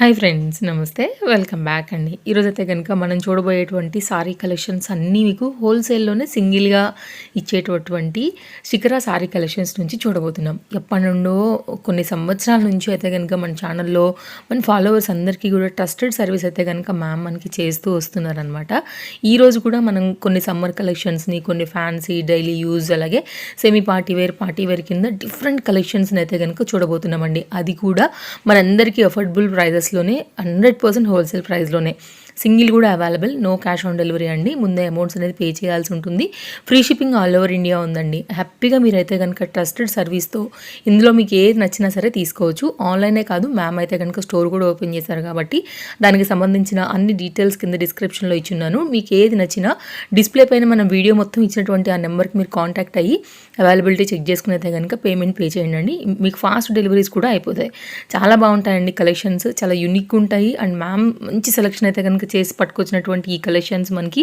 Hi friends నమస్తే welcome back అండి. ఈరోజైతే కనుక మనం చూడబోయేటువంటి సారీ కలెక్షన్స్ అన్నీ మీకు హోల్సేల్లోనే సింగిల్గా ఇచ్చేటటువంటి శిఖర సారీ కలెక్షన్స్ నుంచి చూడబోతున్నాం. ఎప్పటి నుండో కొన్ని సంవత్సరాల నుంచి అయితే కనుక మన ఛానల్లో మన ఫాలోవర్స్ అందరికీ కూడా ట్రస్టెడ్ సర్వీస్ అయితే కనుక మ్యామ్ మనకి చేస్తూ వస్తున్నారనమాట. ఈరోజు కూడా మనం కొన్ని సమ్మర్ కలెక్షన్స్ని, కొన్ని ఫ్యాన్సీ డైలీ యూజ్, అలాగే సెమీ పార్టీ వేర్ కింద డిఫరెంట్ కలెక్షన్స్ని అయితే కనుక చూడబోతున్నామండి. అది కూడా మనందరికీ అఫోర్డబుల్ ప్రైజెస్ లోనే 100% హోల్సేల్ ప్రైస్లోనే. సింగిల్ కూడా available, no cash on delivery అండి. ముందే అమౌంట్స్ అనేది పే చేయాల్సి ఉంటుంది. Free shipping all over India ఉందండి. హ్యాపీగా మీరైతే కనుక ట్రస్టెడ్ సర్వీస్తో ఇందులో మీకు ఏది నచ్చినా సరే తీసుకోవచ్చు. ఆన్లైనే కాదు, మ్యామ్ అయితే కనుక స్టోర్ కూడా ఓపెన్ చేశారు కాబట్టి దానికి సంబంధించిన అన్ని డీటెయిల్స్ కింద డిస్క్రిప్షన్లో ఇచ్చున్నాను. మీకు ఏది నచ్చినా డిస్ప్లే పైన మనం వీడియో మొత్తం ఇచ్చినటువంటి ఆ నెంబర్కి మీరు కాంటాక్ట్ అయ్యి అవైలబిలిటీ చెక్ చేసుకుని అయితే కనుక పేమెంట్ పే చేయండి. మీకు ఫాస్ట్ డెలివరీస్ కూడా అయిపోతాయి. చాలా బాగుంటాయండి కలెక్షన్స్, చాలా యూనిక్ ఉంటాయి. అండ్ మ్యామ్ మంచి సెలెక్షన్ అయితే కనుక చేసి పట్టుకొచ్చినటువంటి ఈ కలెక్షన్స్ మనకి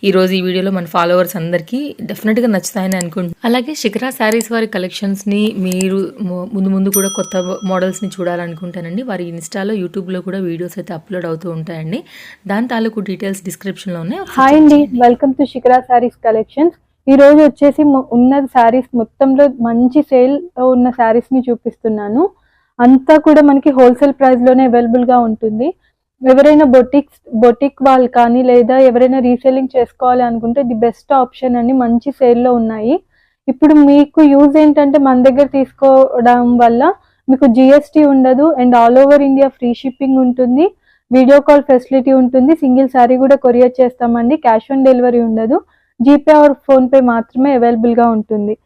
ఈరోజు ఈ వీడియోలో మన ఫాలోవర్స్ అందరికీ డెఫినెట్గా నచ్చుతాయని అనుకుంటున్నాను. అలాగే శిఖర శారీస్ వారి కలెక్షన్స్ని మీరు ముందు కూడా కొత్త మోడల్స్ని చూడాలనుకుంటానండి. వారి ఇన్స్టాలో, యూట్యూబ్లో కూడా వీడియోస్ అయితే అప్లోడ్ అవుతూ ఉంటాయండి. దాని తాలూకు డీటెయిల్స్ డిస్క్రిప్షన్లో ఉన్నాయి. హాయ్ అండి, వెల్కమ్ టు శిఖర శారీస్ కలెక్షన్స్. ఈ రోజు వచ్చేసి ఉన్న శారీస్ మొత్తంలో మంచి సేల్ ఉన్న శారీస్ ని చూపిస్తున్నాను. అంతా కూడా మనకి హోల్సేల్ ప్రైస్ లోనే అవైలబుల్ గా ఉంటుంది. ఎవరైనా బొటిక్ వాళ్ళు కానీ లేదా ఎవరైనా రీసేలింగ్ చేసుకోవాలి అనుకుంటే ది బెస్ట్ ఆప్షన్ అండి. మంచి సేల్లో ఉన్నాయి. ఇప్పుడు మీకు యూజ్ ఏంటంటే మన దగ్గర తీసుకోవడం వల్ల మీకు జిఎస్టీ ఉండదు and all over India free shipping ఉంటుంది, వీడియో కాల్ ఫెసిలిటీ ఉంటుంది, సింగిల్ శారీ కూడా కొరియర్ చేస్తామండి, క్యాష్ ఆన్ డెలివరీ ఉండదు, జీపే ఆర్ ఫోన్పే మాత్రమే అవైలబుల్గా ఉంటుంది.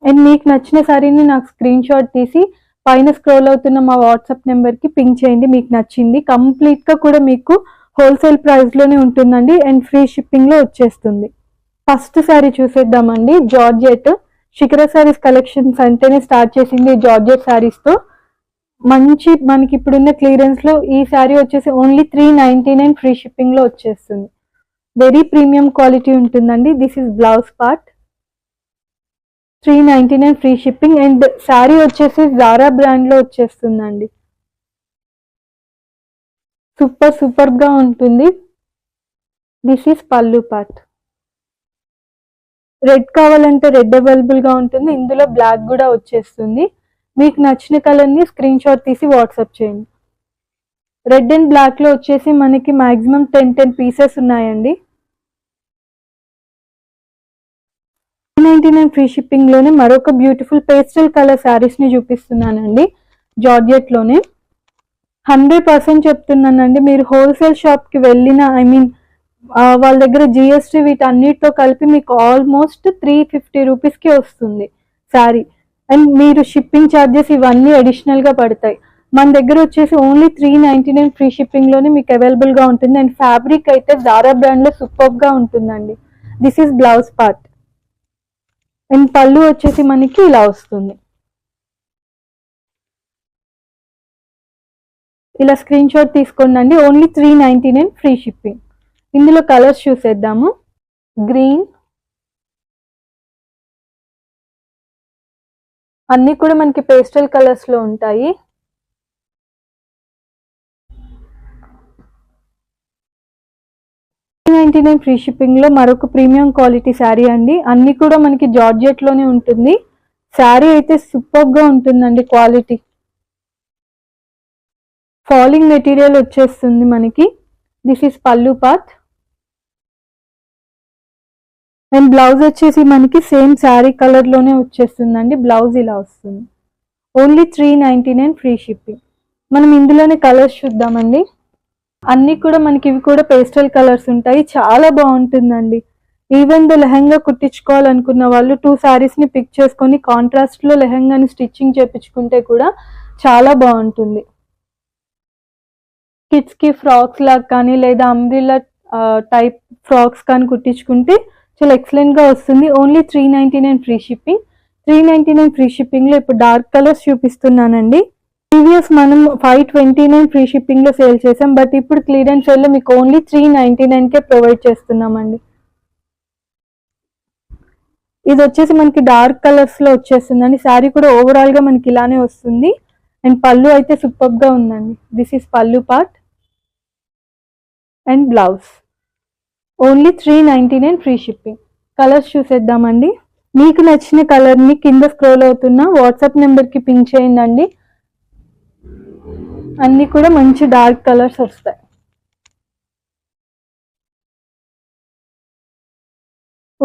అండ్ మీకు నచ్చిన శారీని నాకు స్క్రీన్ షాట్ తీసి పైన స్క్రోల్ అవుతున్న మా వాట్సాప్ నెంబర్కి పింక్ చేయండి. మీకు నచ్చింది కంప్లీట్గా కూడా మీకు హోల్సేల్ ప్రైస్లోనే ఉంటుందండి అండ్ ఫ్రీ షిప్పింగ్లో వచ్చేస్తుంది. ఫస్ట్ శారీ చూసేద్దామండి. జార్జెట్. శిఖర శారీస్ కలెక్షన్స్ అంటేనే స్టార్ట్ చేసింది జార్జెట్ శారీస్తో. మంచి మనకి ఇప్పుడున్న క్లియరెన్స్లో ఈ శారీ వచ్చేసి ఓన్లీ 399 ఫ్రీ షిప్పింగ్లో వచ్చేస్తుంది. వెరీ ప్రీమియం క్వాలిటీ ఉంటుందండి. This is blouse part. 399 free shipping and sari వచ్చేసి జారా బ్రాండ్ లో వచ్చేస్తుందండి. సూపర్ గా ఉంటుంది. This is pallu part. Red కావాలంటే రెడ్ అవైలబుల్ గా ఉంటుంది. ఇందులో బ్లాక్ కూడా వచ్చేస్తుంది. మీకు నచ్చిన కలర్ ని స్క్రీన్ షాట్ తీసి వాట్సాప్ చేయండి. రెడ్ అండ్ బ్లాక్ లో వచ్చేసి మనకి మాక్సిమం 10 పీసెస్ ఉన్నాయండి. 399 ఫ్రీ షిప్పింగ్ లోనే మరొక బ్యూటిఫుల్ పేస్టల్ కలర్ శారీస్ ని చూపిస్తున్నానండి. జార్జెట్ లోనే 100% చెప్తున్నానండి. మీరు హోల్సేల్ షాప్ కి వెళ్ళిన వాళ్ళ దగ్గర జిఎస్టీ వీటన్నిటితో కలిపి మీకు ఆల్మోస్ట్ 350 రూపీస్కి వస్తుంది శారీ. అండ్ మీరు షిప్పింగ్ ఛార్జెస్ ఇవన్నీ అడిషనల్ గా పడతాయి. మన దగ్గర వచ్చేసి ఓన్లీ 399 ఫ్రీ షిప్పింగ్ లోనే మీకు అవైలబుల్ గా ఉంటుంది. అండ్ ఫ్యాబ్రిక్ అయితే జారా బ్రాండ్ లో సూపర్ గా ఉంటుందండి. This is blouse part. And పళ్ళు వచ్చేసి మనకి ఇలా వస్తుంది. ఇలా స్క్రీన్ షాట్ తీసుకోండి. Only 399 free shipping. ఇందులో కలర్స్ చూసేద్దాము. గ్రీన్, అన్ని కూడా మనకి పేస్టల్ కలర్స్ లో ఉంటాయి. $399 ఫ్రీ షిప్పింగ్ లో మరొక ప్రీమియం క్వాలిటీ శారీ అండి. అన్ని కూడా మనకి జార్జెట్ లోనే ఉంటుంది. శారీ అయితే సూపర్ గా ఉంటుందండి. క్వాలిటీ ఫాలింగ్ మెటీరియల్ వచ్చేస్తుంది మనకి. This is pallu part. And blouse వచ్చేసి మనకి సేమ్ శారీ కలర్ లోనే వచ్చేస్తుందండి. బ్లౌజ్ ఇలా వస్తుంది. Only 399 free shipping. మనం ఇందులోనే కలర్స్ చూద్దామండి. అన్ని కూడా మనకి ఇవి కూడా పేస్టల్ కలర్స్ ఉంటాయి. చాలా బాగుంటుందండి. ఈవెన్ ద లెహంగా కుట్టించుకోవాలనుకున్న వాళ్ళు 2 శారీస్ ని పిక్ చేసుకొని కాంట్రాస్ట్ లో లెహంగాని స్టిచ్చింగ్ చేపించుకుంటే కూడా చాలా బాగుంటుంది. కిడ్స్ కి ఫ్రాక్స్ లాగా కానీ లేదా అంబ్రిల్లా టైప్ ఫ్రాక్స్ కానీ కుట్టించుకుంటే చాలా ఎక్సలెంట్ గా వస్తుంది. Only 399 free shipping. 399 free shipping లో ఇప్పుడు డార్క్ కలర్స్ చూపిస్తున్నానండి. ప్రీవియస్ మనం 529 ఫ్రీ షిప్పింగ్ లో సేల్ చేసాం, బట్ ఇప్పుడు క్లియరెన్స్ సేల్ లో మీకు ఓన్లీ 399 కే ప్రొవైడ్ చేస్తున్నామండి. ఇది వచ్చేసి మనకి డార్క్ కలర్స్ లో వచ్చేస్తుందండి. శారీ కూడా ఓవరాల్ గా మనకి ఇలానే వస్తుంది. అండ్ పళ్ళు అయితే సూపర్ గా ఉందండి. This is pallu part and blouse. Only 399 free shipping. Colours చూసేద్దామండి. మీకు నచ్చిన కలర్ ని కింద స్క్రోల్ అవుతున్న వాట్సాప్ నెంబర్ కి పింక్ చేయండి. అన్ని కూడా మంచి డార్క్ కలర్స్ వస్తాయి.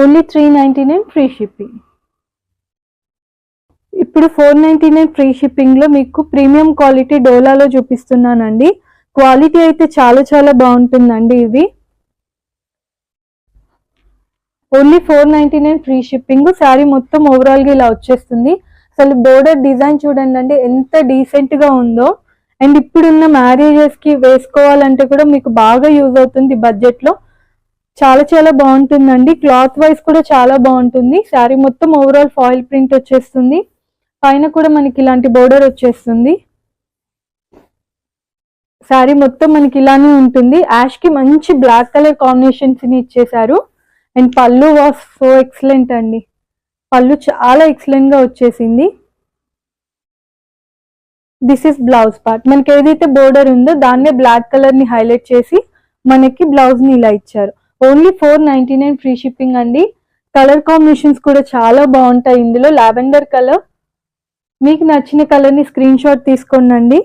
Only 399 free shipping. ఇప్పుడు 499 ఫ్రీ షిప్పింగ్ లో మీకు ప్రీమియం క్వాలిటీ డోలాలో చూపిస్తున్నానండి. క్వాలిటీ అయితే చాలా చాలా బాగుంటుందండి. ఇవి ఓన్లీ 499 ఫ్రీ షిప్పింగ్. శారీ మొత్తం ఓవరాల్ గా ఇలా వచ్చేస్తుంది. అసలు బోర్డర్ డిజైన్ చూడండి అండి ఎంత డీసెంట్ గా ఉందో. అండ్ ఇప్పుడున్న మ్యారేజెస్ కి వేసుకోవాలంటే కూడా మీకు బాగా యూజ్ అవుతుంది బడ్జెట్ లో. చాలా చాలా బాగుంటుందండి. క్లాత్ వైజ్ కూడా చాలా బాగుంటుంది. శారీ మొత్తం ఓవరాల్ ఫాయిల్ ప్రింట్ వచ్చేస్తుంది. పైన కూడా మనకి ఇలాంటి బోర్డర్ వచ్చేస్తుంది. శారీ మొత్తం మనకి ఇలానే ఉంటుంది. యాష్ కి మంచి బ్లాక్ కలర్ కాంబినేషన్స్ ని ఇచ్చేసారు. అండ్ పళ్ళు వాస్ సో ఎక్సలెంట్ అండి. పళ్ళు చాలా ఎక్సలెంట్ గా వచ్చేసింది. This is blouse part. మనకి ఏదైతే బోర్డర్ ఉందో దాన్నే బ్లాక్ కలర్ ని హైలైట్ చేసి మనకి బ్లౌజ్ ని ఇలా ఇచ్చారు. ఓన్లీ 499 ఫ్రీ షిప్పింగ్ అండి. కలర్ కాంబినేషన్స్ కూడా చాలా బాగుంటాయి. ఇందులో లావెండర్ కలర్, మీకు నచ్చిన కలర్ ని స్క్రీన్ షాట్ తీసుకోండి.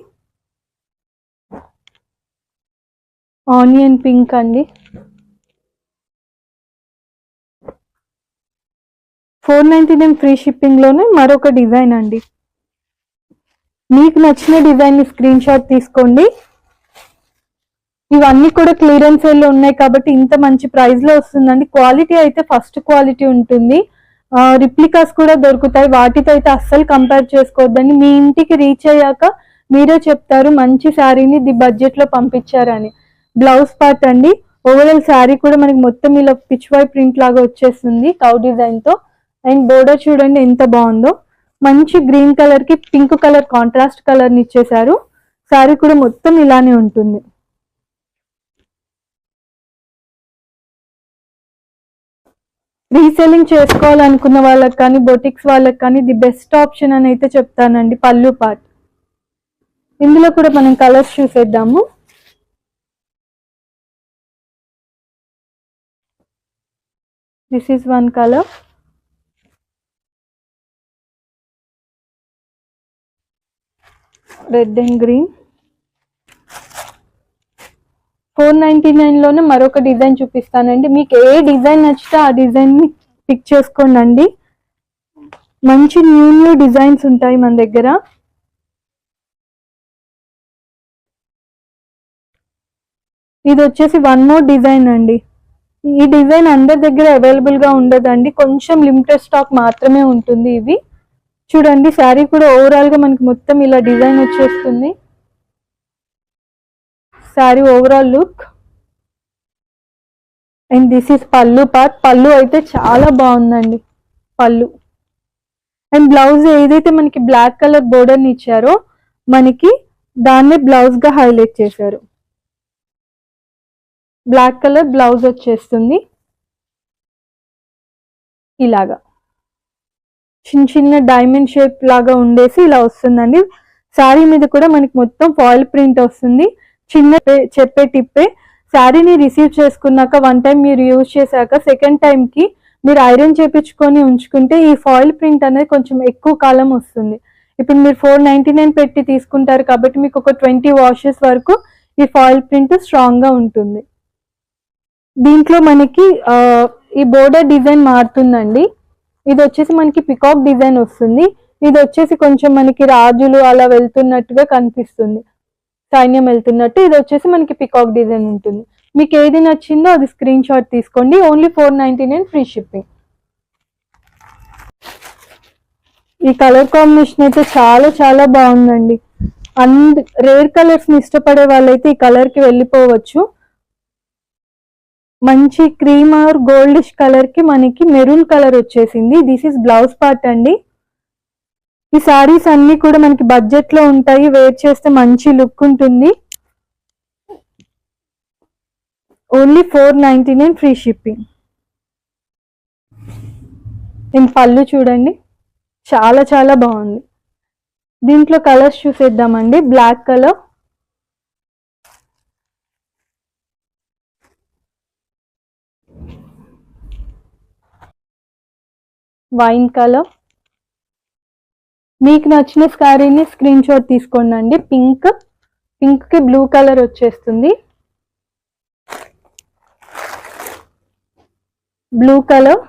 ఆనియన్ పింక్ అండి. 499 ఫ్రీ షిప్పింగ్ లోనే మరొక డిజైన్ అండి. మీకు నచ్చిన డిజైన్ ని స్క్రీన్ షాట్ తీసుకోండి. ఇవన్నీ కూడా క్లియరెన్స్ సేల్ లో ఉన్నాయి కాబట్టి ఇంత మంచి ప్రైస్ లో వస్తుందండి. క్వాలిటీ అయితే ఫస్ట్ క్వాలిటీ ఉంటుంది. రిప్లికాస్ కూడా దొరుకుతాయి. వాటితో అయితే అస్సలు కంపేర్ చేసుకోవద్దండి. మీ ఇంటికి రీచ్ అయ్యాక మీరే చెప్తారు మంచి శారీని ది బడ్జెట్ లో పంపించారని. బ్లౌజ్ పార్ట్ అండి. ఓవరాల్ శారీ కూడా మనకి మొత్తం ఇలా పిచ్ వై ప్రింట్ లాగా వచ్చేస్తుంది కౌ డిజైన్ తో. అండ్ బోర్డర్ చూడండి ఎంత బాగుందో. మంచి గ్రీన్ కలర్ కి పింక్ కలర్ కాంట్రాస్ట్ కలర్ ని ఇచ్చేసారు. శారీ కూడా మొత్తం ఇలానే ఉంటుంది. రీసెల్లింగ్ చేసుకోవాలనుకున్న వాళ్ళకి కానీ బొటిక్స్ వాళ్ళకి కానీ ది బెస్ట్ ఆప్షన్ అని అయితే చెప్తానండి. పళ్ళు పార్ట్. ఇందులో కూడా మనం కలర్స్ చూసేద్దాము. This is one colour. Red and green. 499 లోనే మరొక డిజైన్ చూపిస్తానండి. మీకు ఏ డిజైన్ నచ్చితే ఆ డిజైన్ ని పిక్ చేసుకోండి. మంచి న్యూ డిజైన్స్ ఉంటాయి మన దగ్గర. ఇది వచ్చేసి వన్ మోర్ డిజైన్ అండి. ఈ డిజైన్ అందరి దగ్గర అవైలబుల్ గా ఉండదండి. కొంచెం లిమిటెడ్ స్టాక్ మాత్రమే ఉంటుంది. ఇవి చూడండి. శారీ కూడా ఓవరాల్ గా మనకి మొత్తం ఇలా డిజైన్ వచ్చేస్తుంది. Sari overall look. And this is pallu part. పళ్ళు అయితే చాలా బాగుందండి పళ్ళు. అండ్ బ్లౌజ్ ఏదైతే మనకి బ్లాక్ కలర్ బోర్డర్ ని ఇచ్చారో మనకి దాన్నే బ్లౌజ్ గా హైలైట్ చేశారు. బ్లాక్ కలర్ బ్లౌజ్ వచ్చేస్తుంది ఇలాగా. చిన్న చిన్న డైమండ్ షేప్ లాగా ఉండేసి ఇలా వస్తుందండి. శారీ మీద కూడా మనకి మొత్తం ఫాయిల్ ప్రింట్ వస్తుంది. చిన్న చెప్పే టిప్పే. శారీని రిసీవ్ చేసుకున్నాక వన్ టైం మీరు యూజ్ చేశాక సెకండ్ టైం కి మీరు ఐరన్ చేపించుకొని ఉంచుకుంటే ఈ ఫాయిల్ ప్రింట్ అనేది కొంచెం ఎక్కువ కాలం వస్తుంది. ఇప్పుడు మీరు 499 పెట్టి తీసుకుంటారు కాబట్టి మీకు ఒక 20 వాషెస్ వరకు ఈ ఫాయిల్ ప్రింట్ స్ట్రాంగ్ గా ఉంటుంది. దీంట్లో మనకి ఈ బోర్డర్ డిజైన్ మారుతుందండి. ఇది వచ్చేసి మనకి పికాక్ డిజైన్ వస్తుంది. ఇది వచ్చేసి కొంచెం మనకి రాజులు అలా వెళ్తున్నట్టుగా కనిపిస్తుంది, సైన్యం వెళ్తున్నట్టు. ఇది వచ్చేసి మనకి పికాక్ డిజైన్ ఉంటుంది. మీకు ఏది నచ్చిందో అది స్క్రీన్ షాట్ తీసుకోండి. Only 499 free shipping. ఈ కలర్ కాంబినేషన్ అయితే చాలా చాలా బాగుందండి. రేర్ కలర్స్ ని ఇష్టపడే వాళ్ళైతే ఈ కలర్ కి వెళ్ళిపోవచ్చు. మంచి క్రీమ్ ఆర్ గోల్డిష్ కలర్ కి మనకి మెరూన్ కలర్ వచ్చేసింది. దిస్ ఇస్ బ్లౌజ్ పార్ట్ అండి. ఈ సారీస్ అన్ని కూడా మనకి బడ్జెట్ లో ఉంటాయి. వేర్ చేస్తే మంచి లుక్ ఉంటుంది. Only 499 free shipping. నేను పళ్ళు చూడండి చాలా చాలా బాగుంది. దీంట్లో కలర్స్ చూసేద్దామండి. Black colour, wine colour. మీకు నచ్చిన శారీని స్క్రీన్ షాట్ తీసుకోండి. పింక్ కి బ్లూ కలర్ వచ్చేస్తుంది. Blue colour,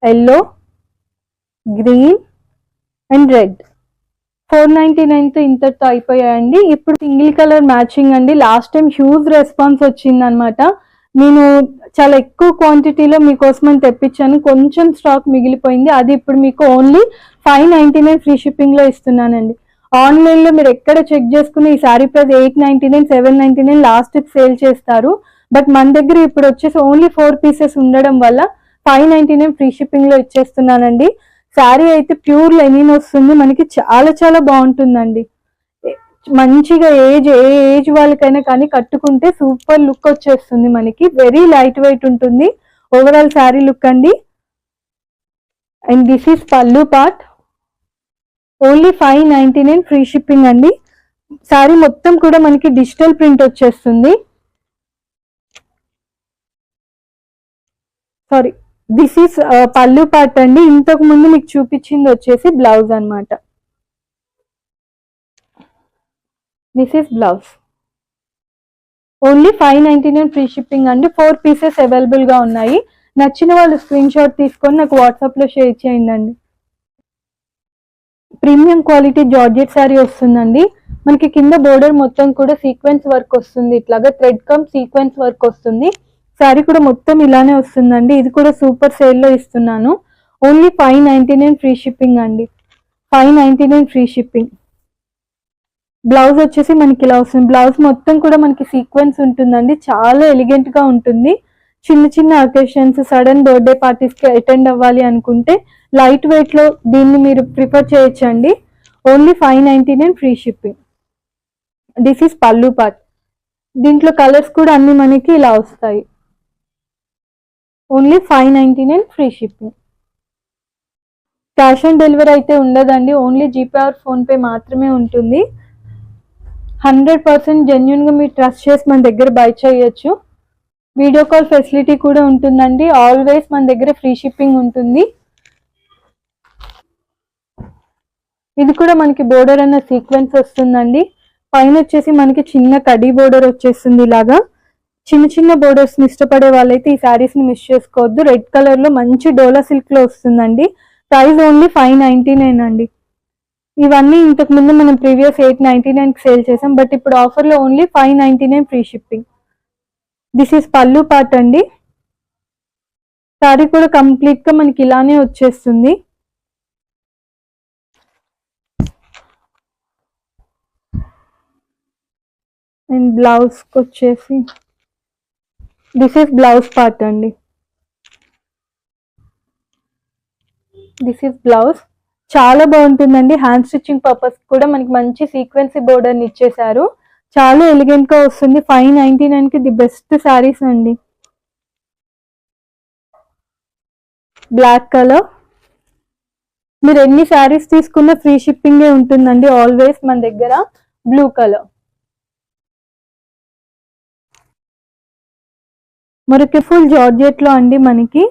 yellow, green and red. 499తో ఇంతటితో అయిపోయాయండి. ఇప్పుడు సింగిల్ కలర్ మ్యాచింగ్ అండి. లాస్ట్ టైం హ్యూజ్ రెస్పాన్స్ వచ్చింది అనమాట. నేను చాలా ఎక్కువ క్వాంటిటీలో మీకోసం అని తెప్పించాను, కొంచెం స్టాక్ మిగిలిపోయింది. అది ఇప్పుడు మీకు ఓన్లీ 599 ఫ్రీ షిప్పింగ్ లో ఇస్తున్నానండి. ఆన్లైన్ లో మీరు ఎక్కడ చెక్ చేసుకుని ఈ శారీ ప్రైస్ 899, 799 లాస్ట్ సేల్ చేస్తారు. బట్ మన దగ్గర ఇప్పుడు వచ్చేసి ఓన్లీ 4 పీసెస్ ఉండడం వల్ల 599 ఫ్రీ షిప్పింగ్ లో ఇచ్చేస్తున్నానండి. శారీ అయితే ప్యూర్ లెనిన్ వస్తుంది, మనకి చాలా చాలా బాగుంటుందండి. మంచిగా ఏ ఏజ్ వాళ్ళకైనా కానీ కట్టుకుంటే సూపర్ లుక్ వచ్చేస్తుంది మనకి. వెరీ లైట్ వెయిట్ ఉంటుంది ఓవరాల్ శారీ లుక్ అండి. And this is pallu part. Only 599 free shipping అండి. శారీ మొత్తం కూడా మనకి డిజిటల్ ప్రింట్ వచ్చేస్తుంది. Sorry, this is pallu part అండి. ఇంతకు ముందు మీకు చూపించింది వచ్చేసి బ్లౌజ్ అన్నమాట. This is blouse. Only 599 free shipping అండి. 4 పీసెస్ అవైలబుల్ గా ఉన్నాయి. నచ్చిన వాళ్ళు స్క్రీన్ షాట్ తీసుకొని నాకు వాట్సాప్ లో షేర్ చేయండి. ప్రీమియం క్వాలిటీ జార్జెట్ శారీ వస్తుందండి. మనకి కింద బోర్డర్ మొత్తం కూడా సీక్వెన్స్ వర్క్ వస్తుంది, ఇట్లాగా థ్రెడ్ కమ్ సీక్వెన్స్ వర్క్ వస్తుంది. శారీ కూడా మొత్తం ఇలానే వస్తుందండి. ఇది కూడా సూపర్ సేల్ లో ఇస్తున్నాను. ఓన్లీ 599 ఫ్రీ షిప్పింగ్ అండి. 599 ఫ్రీ షిప్పింగ్. బ్లౌజ్ వచ్చేసి మనకి ఇలా వస్తుంది. బ్లౌజ్ మొత్తం కూడా మనకి సీక్వెన్స్ ఉంటుందండి, చాలా ఎలిగెంట్ గా ఉంటుంది. చిన్న చిన్న అకేషన్స్, సడన్ బర్త్డే పార్టీస్ కి అటెండ్ అవ్వాలి అనుకుంటే లైట్ వెయిట్ లో దీన్ని మీరు ప్రిఫర్ చేయొచ్చండి. Only 599 free shipping. This is pallu part. దీంట్లో కలర్స్ కూడా అన్ని మనకి ఇలా వస్తాయి. Only 599 free shipping. Cash on delivery అయితే ఉండదండి, only GPay or PhonePe మాత్రమే ఉంటుంది. 100% జెన్యున్ గా మీరు ట్రస్ట్ చేసి మన దగ్గర బై చేయొచ్చు. వీడియో కాల్ ఫెసిలిటీ కూడా ఉంటుందండి. ఆల్వేస్ మన దగ్గర ఫ్రీ షిప్పింగ్ ఉంటుంది. ఇది కూడా మనకి బోర్డర్ అన్న సీక్వెన్స్ వస్తుందండి. పైన వచ్చేసి మనకి చిన్న కడీ బోర్డర్ వచ్చేస్తుంది. ఇలాగా చిన్న చిన్న బోర్డర్స్ ని ఇష్టపడే వాళ్ళైతే ఈ శారీస్ ని మిస్ చేసుకోవద్దు. రెడ్ కలర్ లో మంచి డోలా సిల్క్ లో వస్తుందండి. ప్రైస్ ఓన్లీ 599 అండి. ఇవన్నీ ఇంతకు ముందు మనం ప్రీవియస్ 899 కి సేల్ చేసాం, బట్ ఇప్పుడు ఆఫర్ లో only 599 free shipping. This is pallu part అండి. శారీ కూడా కంప్లీట్ గా మనకి ఇలానే వచ్చేస్తుంది. అండ్ బ్లౌజ్ వచ్చేసి దిస్ ఈస్ బ్లౌజ్ పార్ట్ అండి. This is blouse. చాలా బాగుంటుందండి. హ్యాండ్ స్టిచ్చింగ్ పర్పస్ కూడా మనకి మంచి సీక్వెన్సీ బోర్డర్ ని ఇచ్చేసారు. చాలా ఎలిగెంట్ గా వస్తుంది. 599 కి ది బెస్ట్ శారీస్ అండి. Black colour. మీరు ఎన్ని శారీస్ తీసుకున్నా ఫ్రీ షిప్పింగే ఉంటుందండి ఆల్వేస్ మన దగ్గర. Blue colour. మరొక ఫుల్ జార్జెట్ లో అండి మనకి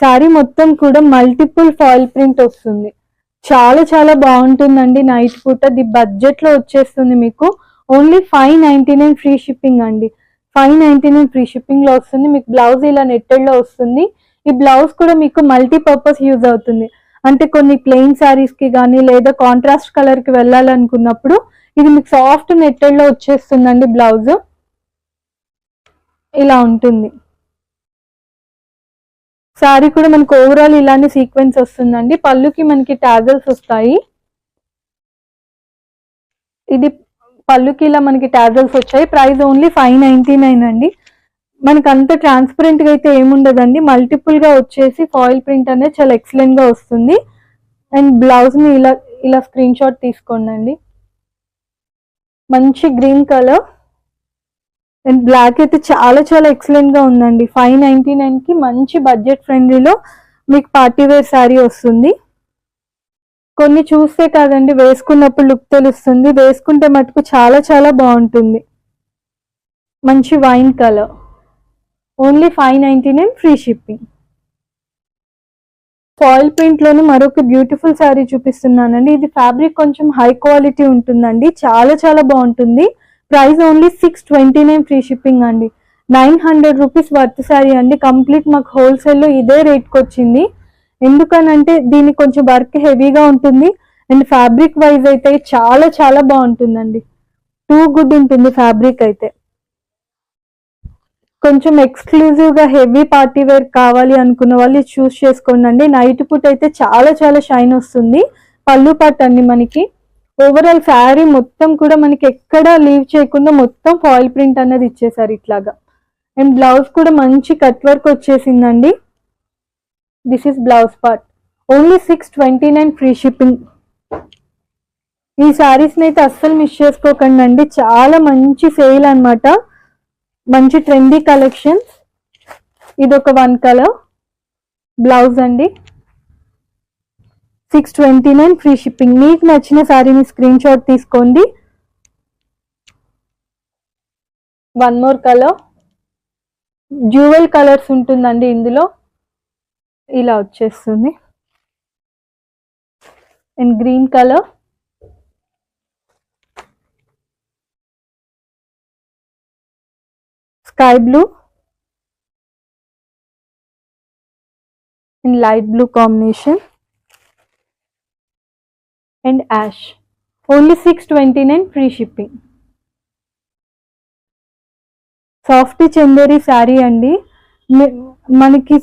శారీ మొత్తం కూడా మల్టిపుల్ ఫాయిల్ ప్రింట్ వస్తుంది. చాలా చాలా బాగుంటుందండి. నైట్ పూట ది బడ్జెట్ లో వచ్చేస్తుంది మీకు. ఓన్లీ 599 ఫ్రీ షిప్పింగ్ అండి. 599 ఫ్రీ షిప్పింగ్ లో వస్తుంది. మీకు బ్లౌజ్ ఇలా నెట్టెడ్ లో వస్తుంది. ఈ బ్లౌజ్ కూడా మీకు మల్టీపర్పస్ యూజ్ అవుతుంది. అంటే కొన్ని ప్లెయిన్ శారీస్ కి కానీ లేదా కాంట్రాస్ట్ కలర్ కి వెళ్ళాలనుకున్నప్పుడు ఇది మీకు సాఫ్ట్ నెట్టెడ్ లో వచ్చేస్తుందండి. బ్లౌజ్ ఇలా ఉంటుంది. శారీ కూడా మనకి ఓవరాల్ ఇలానే సీక్వెన్స్ వస్తుందండి. పళ్ళుకి మనకి టాజల్స్ వస్తాయి. ఇది పళ్ళుకి ఇలా మనకి టాజల్స్ వచ్చాయి. ప్రైస్ ఓన్లీ 599 అండి. మనకి అంత ట్రాన్స్పరెంట్ గా అయితే ఏముండదండి. మల్టిపుల్ గా వచ్చేసి ఫాయిల్ ప్రింట్ అనేది చాలా ఎక్సలెంట్ గా వస్తుంది. అండ్ బ్లౌజ్ ని ఇలా ఇలా స్క్రీన్ షాట్ తీసుకోండి. మంచి గ్రీన్ కలర్ అండ్ బ్లాక్ అయితే చాలా చాలా ఎక్సలెంట్ గా ఉందండి. 599 కి మంచి బడ్జెట్ ఫ్రెండ్లీలో మీకు పార్టీ వేర్ శారీ వస్తుంది. కొన్ని చూస్తే కాదండి, వేసుకున్నప్పుడు లుక్ తెలుస్తుంది. వేసుకుంటే మటుకు చాలా చాలా బాగుంటుంది. మంచి wine colour, only 599 free shipping. Foil print లోనే మరొక బ్యూటిఫుల్ శారీ చూపిస్తున్నానండి. ఇది ఫ్యాబ్రిక్ కొంచెం హై క్వాలిటీ ఉంటుందండి, చాలా చాలా బాగుంటుంది. ప్రైస్ ఓన్లీ 629 ఫ్రీ షిప్పింగ్ అండి. 900 రూపీస్ వర్త్ శారీ అండి. కంప్లీట్ మాకు హోల్సేల్లో ఇదే రేట్కి వచ్చింది. ఎందుకనంటే దీనికి కొంచెం వర్క్ హెవీగా ఉంటుంది అండ్ ఫ్యాబ్రిక్ వైజ్ అయితే చాలా చాలా బాగుంటుందండి. టూ గుడ్ ఉంటుంది ఫ్యాబ్రిక్ అయితే. కొంచెం ఎక్స్క్లూజివ్ గా హెవీ పార్టీ వేర్ కావాలి అనుకున్న వాళ్ళు చూస్ చేసుకోండి అండి. నైట్ పూట అయితే చాలా చాలా షైన్ వస్తుంది. పళ్ళు పాట్ అండి మనకి. ఓవరాల్ శారీ మొత్తం కూడా మనకి ఎక్కడా లీవ్ చేయకుండా మొత్తం ఫాయిల్ ప్రింట్ అనేది ఇచ్చేసారు ఇట్లాగా. అండ్ బ్లౌజ్ కూడా మంచి కట్ వర్క్ వచ్చేసిందండి. This is blouse part. Only 629 free shipping. ఈ శారీస్ అయితే అస్సలు మిస్ చేసుకోకండి అండి, చాలా మంచి సేల్ అన్నమాట. మంచి ట్రెండీ కలెక్షన్స్. ఇది ఒక 1 కలర్ బ్లౌజ్ అండి. 629 ఫ్రీ షిప్పింగ్. మీకు నచ్చిన శారీని స్క్రీన్ షాట్ తీసుకోండి. 1 మోర్ కలర్, డ్యూయల్ కలర్స్ ఉంటుందండి ఇందులో. ఇలా వచ్చేస్తుంది. And green colour, sky blue in light blue combination and ash. Only 629 free shipping. Soft Chanderi sari అండి. మనకి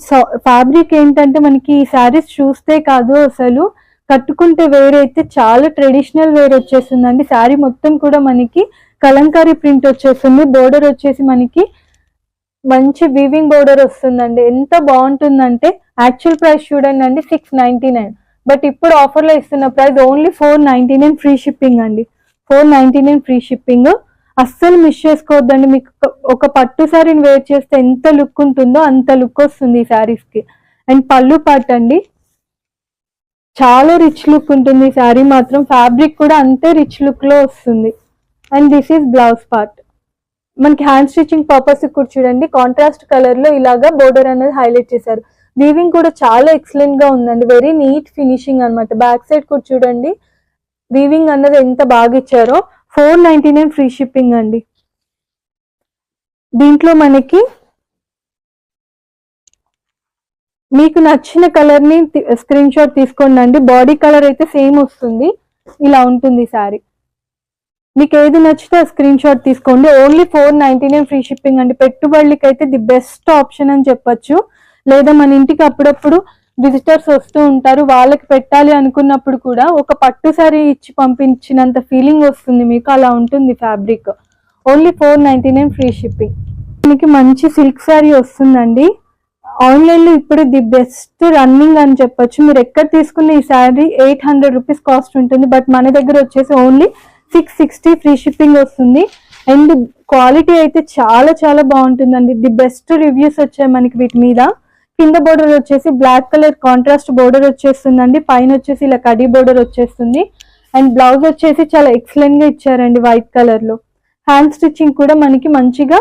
ఫ్యాబ్రిక్ ఏంటంటే మనకి ఈ శారీస్ చూస్తే కాదు అసలు కట్టుకుంటే వేరే అయితే చాలా ట్రెడిషనల్ వేర్ వచ్చేస్తుందండి. శారీ మొత్తం కూడా మనకి కలంకారీ ప్రింట్ వచ్చేస్తుంది. బోర్డర్ వచ్చేసి మనకి మంచి వీవింగ్ బోర్డర్ వస్తుందండి. ఎంత బాగుంటుందంటే యాక్చువల్ ప్రైస్ చూడండి అండి 699, బట్ ఇప్పుడు ఆఫర్లో ఇస్తున్న ప్రైస్ ఓన్లీ 499 ఫ్రీ షిప్పింగ్ అండి. 499 ఫ్రీ షిప్పింగ్. అస్సలు మిస్ చేసుకోవద్దండి. మీకు ఒక పట్టు శారీని వేర్ చేస్తే ఎంత లుక్ ఉంటుందో అంత లుక్ వస్తుంది ఈ శారీస్కి. అండ్ పళ్ళు పాట్ అండి, చాలా రిచ్ లుక్ ఉంటుంది ఈ శారీ మాత్రం. ఫ్యాబ్రిక్ కూడా అంతే రిచ్ లుక్లో వస్తుంది. And this is blouse part. మనకి హ్యాండ్ స్టిచ్చింగ్ పర్పస్ కూడా చూడండి, కాంట్రాస్ట్ కలర్లో ఇలాగా బోర్డర్ అనేది హైలైట్ చేశారు. వీవింగ్ కూడా చాలా ఎక్సలెంట్ గా ఉందండి, వెరీ నీట్ ఫినిషింగ్ అనమాట. బ్యాక్ సైడ్ కూడా చూడండి వీవింగ్ అన్నది ఎంత బాగా ఇచ్చారో. 499 ఫ్రీ షిప్పింగ్ అండి. దీంట్లో మనకి మీకు నచ్చిన కలర్ ని స్క్రీన్ షాట్ తీసుకోండి అండి. బాడీ కలర్ అయితే సేమ్ వస్తుంది, ఇలా ఉంటుంది శారీ. మీకు ఏది నచ్చితే స్క్రీన్ షాట్ తీసుకోండి. ఓన్లీ 499 ఫ్రీ షిప్పింగ్ అండి. పెట్టుబడులకి అయితే ది బెస్ట్ ఆప్షన్ అని చెప్పొచ్చు. లేదా మన ఇంటికి అప్పుడప్పుడు విజిటర్స్ వస్తూ ఉంటారు, వాళ్ళకి పెట్టాలి అనుకున్నప్పుడు కూడా ఒక పట్టు సారీ ఇచ్చి పంపించినంత ఫీలింగ్ వస్తుంది మీకు, అలా ఉంటుంది ఫ్యాబ్రిక్. Only 499 free shipping. మీకు మంచి సిల్క్ శారీ వస్తుందండి. ఆన్లైన్లో ఇప్పుడు ది బెస్ట్ రన్నింగ్ అని చెప్పొచ్చు. మీరు ఎక్కడ తీసుకున్న ఈ శారీ 800 రూపీస్ కాస్ట్ ఉంటుంది, బట్ మన దగ్గర వచ్చేసి ఓన్లీ 660 ఫ్రీ షిప్పింగ్ వస్తుంది. అండ్ క్వాలిటీ అయితే చాలా చాలా బాగుంటుందండి. ది బెస్ట్ రివ్యూస్ వచ్చాయి మనకి వీటి మీద. కింద బోర్డర్ వచ్చేసి బ్లాక్ కలర్ కాంట్రాస్ట్ బోర్డర్ వచ్చేస్తుందండి, పైన వచ్చేసి ఇలా కడీ బోర్డర్ వచ్చేస్తుంది. అండ్ బ్లౌజ్ వచ్చేసి చాలా ఎక్సలెంట్ గా ఇచ్చారండి వైట్ కలర్ లో. హ్యాండ్ స్టిచ్చింగ్ కూడా మనకి మంచిగా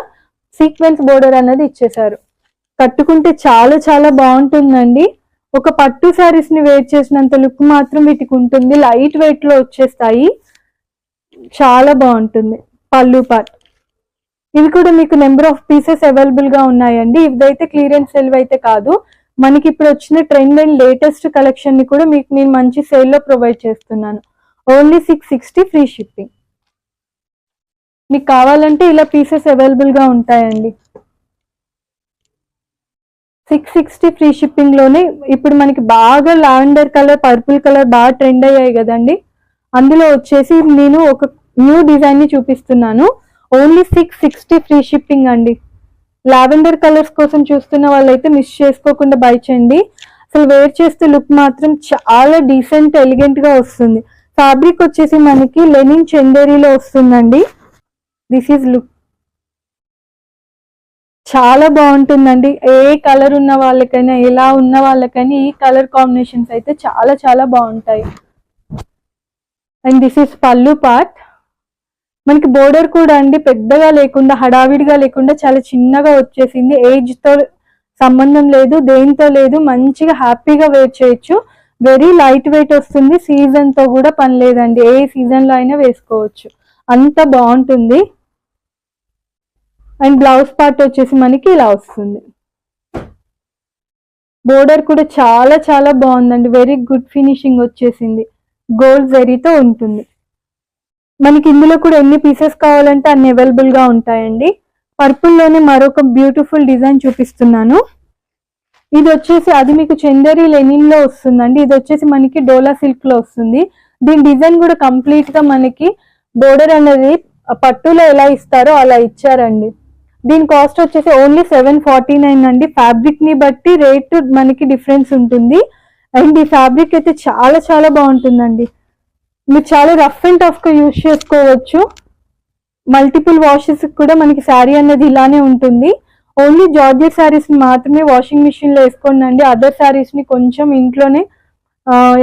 సీక్వెన్స్ బోర్డర్ అనేది ఇచ్చేసారు. కట్టుకుంటే చాలా చాలా బాగుంటుందండి. ఒక పట్టు శారీస్ ని వేర్ చేసినంత లుక్ మాత్రం వీటికి ఉంటుంది. లైట్ వెయిట్ లో వచ్చేస్తాయి, చాలా బాగుంటుంది. పళ్ళు పార్ట్. ఇవి కూడా మీకు నెంబర్ ఆఫ్ పీసెస్ అవైలబుల్ గా ఉన్నాయండి. ఇదైతే క్లియరెన్స్ సేల్ అయితే కాదు, మనకి ఇప్పుడు వచ్చిన ట్రెండ్ అండ్ లేటెస్ట్ కలెక్షన్ ని కూడా మీకు నేను మంచి సేల్ లో ప్రొవైడ్ చేస్తున్నాను. Only 660 free shipping. మీకు కావాలంటే ఇలా పీసెస్ అవైలబుల్ గా ఉంటాయండి. 660 ఫ్రీ షిప్పింగ్ లోనే ఇప్పుడు మనకి బాగా లావెండర్ కలర్, పర్పుల్ కలర్ బాగా ట్రెండ్ అయ్యాయి కదండి. అందులో వచ్చేసి నేను ఒక న్యూ డిజైన్ ని చూపిస్తున్నాను. ఓన్లీ 660 ఫ్రీ షిప్పింగ్ అండి. లావెండర్ కలర్స్ కోసం చూస్తున్న వాళ్ళైతే మిస్ చేసుకోకుండా బై చేయండి. అసలు వేర్ చేస్తే లుక్ మాత్రం చాలా డీసెంట్ ఎలిగెంట్ గా వస్తుంది. ఫ్యాబ్రిక్ వచ్చేసి మనకి లెనిన్ చందేరీలో వస్తుందండి. దిస్ ఈజ్ లుక్, చాలా బాగుంటుందండి. ఏ కలర్ ఉన్న వాళ్ళకైనా, ఎలా ఉన్న వాళ్ళకైనా ఈ కలర్ కాంబినేషన్స్ అయితే చాలా చాలా బాగుంటాయి. అండ్ దిస్ ఇస్ పళ్ళు పార్ట్. మనకి బోర్డర్ కూడా అండి పెద్దగా లేకుండా హడావిడిగా లేకుండా చాలా చిన్నగా వచ్చేసింది. ఏజ్ తో సంబంధం లేదు, దేంతో లేదు, మంచిగా హ్యాపీగా వేర్ చేయొచ్చు. వెరీ లైట్ వెయిట్ వస్తుంది. సీజన్ తో కూడా పని లేదండి, ఏ సీజన్ లో అయినా వేసుకోవచ్చు, అంత బాగుంటుంది. అండ్ బ్లౌజ్ పార్ట్ వచ్చేసి మనకి ఇలా వస్తుంది. బోర్డర్ కూడా చాలా చాలా బాగుందండి, వెరీ గుడ్ ఫినిషింగ్ వచ్చేసింది, గోల్డ్ జరీతో ఉంటుంది. మనకి ఇందులో కూడా ఎన్ని పీసెస్ కావాలంటే అన్ని అవైలబుల్ గా ఉంటాయండి. పర్పుల్ లోనే మరొక బ్యూటిఫుల్ డిజైన్ చూపిస్తున్నాను. ఇది వచ్చేసి అది మీకు చందేరి లెనిన్ లో వస్తుందండి. ఇది వచ్చేసి మనకి డోలా సిల్క్ లో వస్తుంది. దీని డిజైన్ కూడా కంప్లీట్ గా మనకి బోర్డర్ అనేది పట్టులో ఎలా ఇస్తారో అలా ఇచ్చారండి. దీని కాస్ట్ వచ్చేసి ఓన్లీ 749 అండి. ఫ్యాబ్రిక్ ని బట్టి రేట్ మనకి డిఫరెన్స్ ఉంటుంది. అండ్ ఈ ఫ్యాబ్రిక్ అయితే చాలా చాలా బాగుంటుందండి. మీరు చాలా రఫ్ అండ్ టఫ్ గా యూజ్ చేసుకోవచ్చు. మల్టిపుల్ వాషెస్ కూడా మనకి శారీ అనేది ఇలానే ఉంటుంది. ఓన్లీ జార్జెట్ శారీస్ ని మాత్రమే వాషింగ్ మిషన్ లో వేసుకోండి. అదర్ శారీస్ ని కొంచెం ఇంట్లోనే